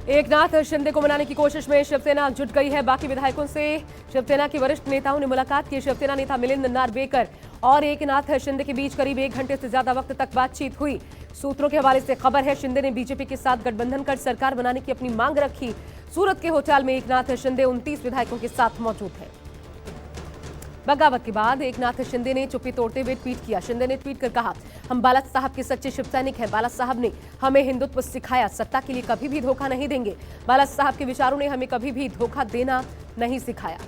एकनाथ शिंदे को मनाने की कोशिश में शिवसेना जुट गई है। बाकी विधायकों से शिवसेना के वरिष्ठ नेताओं ने मुलाकात की। शिवसेना नेता मिलिंद नार्वेकर और एकनाथ शिंदे के बीच करीब 1 घंटे से ज्यादा वक्त तक बातचीत हुई। सूत्रों के हवाले से खबर है, शिंदे ने बीजेपी के साथ गठबंधन कर सरकार बनाने की अपनी मांग रखी। सूरत के होटल में एकनाथ शिंदे 29 विधायकों के साथ मौजूद है। बगावत के बाद एकनाथ शिंदे ने चुप्पी तोड़ते हुए ट्वीट किया। शिंदे ने ट्वीट कर कहा, हम बाला साहब के सच्चे शिव सैनिक हैं। बाला साहब ने हमें हिंदुत्व सिखाया, सत्ता के लिए कभी भी धोखा नहीं देंगे। बाला साहब के विचारों ने हमें कभी भी धोखा देना नहीं सिखाया।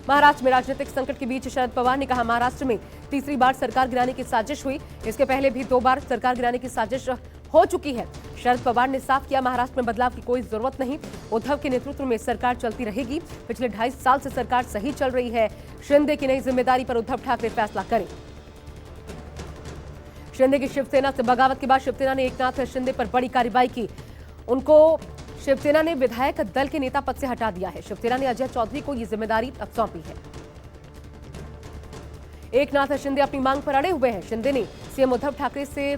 महाराष्ट्र में राजनीतिक संकट के बीच शरद पवार ने कहा, महाराष्ट्र में तीसरी बार सरकार गिराने की साजिश हुई। इसके पहले भी 2 बार सरकार गिराने की साजिश हो चुकी है। शरद पवार ने साफ किया, महाराष्ट्र में बदलाव की कोई जरूरत नहीं। उद्धव के नेतृत्व में सरकार चलती रहेगी। पिछले 2.5 साल से सरकार सही चल रही है। शिंदे की नई जिम्मेदारी पर उद्धव ठाकरे फैसला करें। शिंदे की शिवसेना से बगावत के बाद शिवसेना ने एकनाथ शिंदे पर बड़ी कार्रवाई की। उनको शिवसेना ने विधायक दल के नेता पद से हटा दिया है। शिवसेना ने अजय चौधरी को यह जिम्मेदारी अब सौंपी है। एकनाथ शिंदे अपनी मांग पर अड़े हुए हैं। शिंदे ने सीएम उद्धव ठाकरे से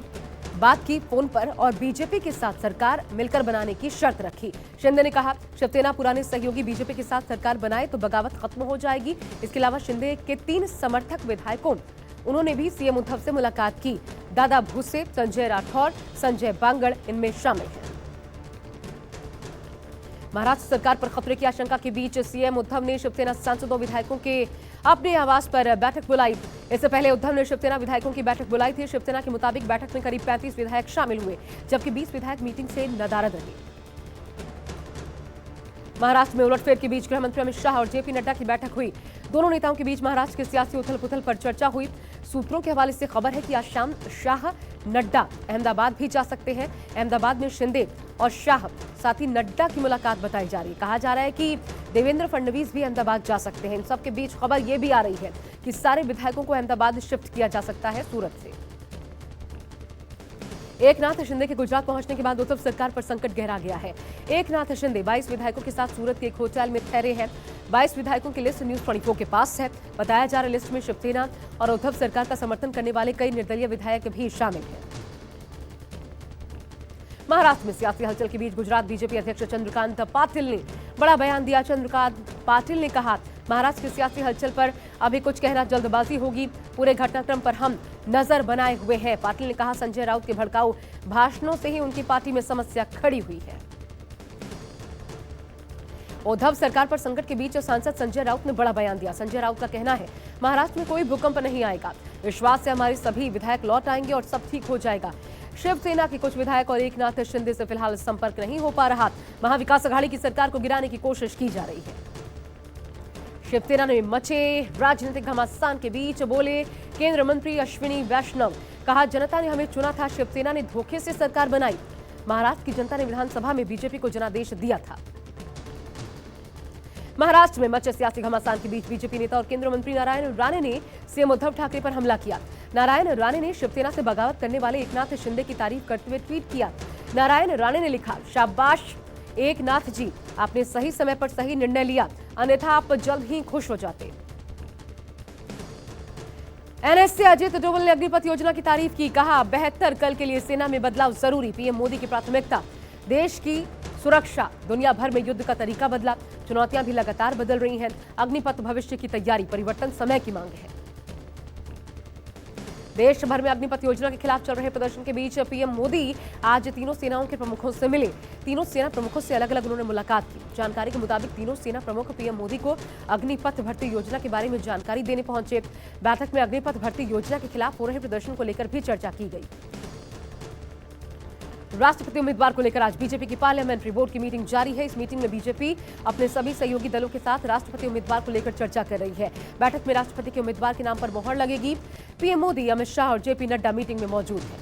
बात की फोन पर और बीजेपी के साथ सरकार मिलकर बनाने की शर्त रखी। शिंदे ने कहा, शिवसेना पुराने सहयोगी बीजेपी के साथ सरकार बनाए तो बगावत खत्म हो जाएगी। इसके अलावा शिंदे के 3 समर्थक विधायकों उन्होंने भी सीएम उद्धव से मुलाकात की। दादा भूसे, संजय राठौर, संजय बांगड़ इनमें शामिल हैं। महाराष्ट्र सरकार पर खतरे की आशंका के बीच सीएम उद्धव ने शिवसेना सांसदों विधायकों के अपने आवास पर बैठक बुलाई। इससे पहले उद्धव ने शिवसेना विधायकों की बैठक बुलाई थी। शिवसेना के मुताबिक बैठक में करीब 35 विधायक शामिल हुए, जबकि 20 विधायक मीटिंग से नदारद रहे। महाराष्ट्र में उलटफेर के बीच गृह मंत्री अमित शाह और जेपी नड्डा की बैठक हुई। दोनों नेताओं के बीच महाराष्ट्र के सियासी उथल पुथल पर चर्चा हुई। सूत्रों के हवाले से खबर है कि आज शाम शाह नड्डा अहमदाबाद भी जा सकते हैं। अहमदाबाद में शिंदे और शाह साथ ही नड्डा की मुलाकात बताई जा रही है। कहा जा रहा है कि देवेंद्र फडणवीस भी अहमदाबाद जा सकते हैं। इन सबके बीच खबर यह भी आ रही है कि सारे विधायकों को अहमदाबाद शिफ्ट किया जा सकता है सूरत से। एकनाथ शिंदे के गुजरात पहुंचने के बाद उद्धव सरकार पर संकट गहरा गया है। एकनाथ शिंदे 22 विधायकों के साथ सूरत के एक होटल में ठहरे हैं। 22 विधायकों की लिस्ट न्यूज 24 के पास है। बताया जा रहा लिस्ट में शिवसेना और उद्धव सरकार का समर्थन करने वाले कई निर्दलीय विधायक भी शामिल हैं। महाराष्ट्र में सियासी हलचल के बीच गुजरात बीजेपी अध्यक्ष चंद्रकांत पाटिल ने बड़ा बयान दिया। चंद्रकांत पाटिल ने कहा, महाराष्ट्र की सियासी हलचल पर अभी कुछ कहना जल्दबाजी होगी। पूरे घटनाक्रम पर हम नजर बनाए हुए हैं। पाटिल ने कहा, संजय राउत के भड़काऊ भाषणों से ही उनकी पार्टी में समस्या खड़ी हुई है। उद्धव सरकार पर संकट के बीच सांसद संजय राउत ने बड़ा बयान दिया। संजय राउत का कहना है, महाराष्ट्र में कोई भूकंप नहीं आएगा। विश्वास से हमारे सभी विधायक लौट आएंगे और सब ठीक हो जाएगा। शिवसेना के कुछ विधायक और एकनाथ शिंदे से फिलहाल संपर्क नहीं हो पा रहा। महाविकास अघाड़ी की सरकार को गिराने की कोशिश की जा रही है। शिवसेना ने मचे राजनीतिक घमासान के बीच बोले केंद्रीय मंत्री अश्विनी वैष्णव। कहा, जनता ने हमें चुना था, शिवसेना ने धोखे से सरकार बनाई। महाराष्ट्र की जनता ने विधानसभा में बीजेपी को जनादेश दिया था। महाराष्ट्र में मचे सियासी घमासान के बीच बीजेपी नेता और केंद्रीय मंत्री नारायण राणे ने सीएम उद्धव ठाकरे पर हमला किया। नारायण राणे ने शिवसेना से बगावत करने वाले एकनाथ शिंदे की तारीफ करते हुए ट्वीट किया। नारायण राणे ने लिखा, शाबाश एकनाथ जी, आपने सही समय पर सही निर्णय लिया, अन्यथा आप जल्द ही खुश हो जाते। एनएस से अजित डोभाल ने अग्निपथ योजना की तारीफ की। कहा, बेहतर कल के लिए सेना में बदलाव जरूरी। पीएम मोदी की प्राथमिकता देश की सुरक्षा। दुनिया भर में युद्ध का तरीका बदला, चुनौतियां भी लगातार बदल रही हैं। अग्निपथ भविष्य की तैयारी, परिवर्तन समय की मांग है। देश भर में अग्निपथ योजना के खिलाफ चल रहे प्रदर्शन के बीच पीएम मोदी आज तीनों सेनाओं के प्रमुखों से मिले। तीनों सेना प्रमुखों से अलग अलग उन्होंने मुलाकात की। जानकारी के मुताबिक तीनों सेना प्रमुख पीएम मोदी को अग्निपथ भर्ती योजना के बारे में जानकारी देने पहुंचे। बैठक में अग्निपथ भर्ती योजना के खिलाफ हो रहे प्रदर्शन को लेकर भी चर्चा की गई। राष्ट्रपति उम्मीदवार को लेकर आज बीजेपी की पार्लियामेंट्री बोर्ड की मीटिंग जारी है। इस मीटिंग में बीजेपी अपने सभी सहयोगी दलों के साथ राष्ट्रपति उम्मीदवार को लेकर चर्चा कर रही है। बैठक में राष्ट्रपति के उम्मीदवार के नाम पर मोहर लगेगी। पीएम मोदी, अमित शाह और जेपी नड्डा मीटिंग में मौजूद हैं।